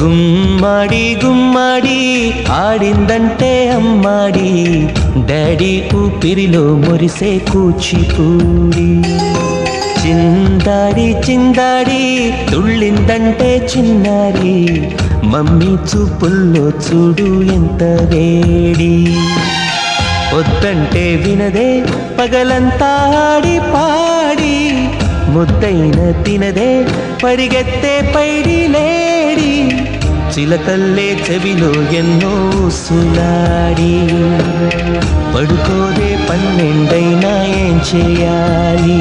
గుమ్మడి గుమ్మడి ఆడిందంటే అమ్మాడి, daddy ఊపిరిలో మురిసే కూచిపూడి. చిందాడి చిందాడి తుళ్ళిందంటే చిన్నారి, మమ్మీ చూపుల్లో చూడు ఎంత వేడి. వద్దంటే వినదే పగలంతా ఆడి పాడి, ముద్దైన తినదే పరిగెత్తే పైడి లేడి. చిలకల్లే చెవిలో ఎన్నో సులాడి, పడుకోదే 12 ఏం చేయాలి.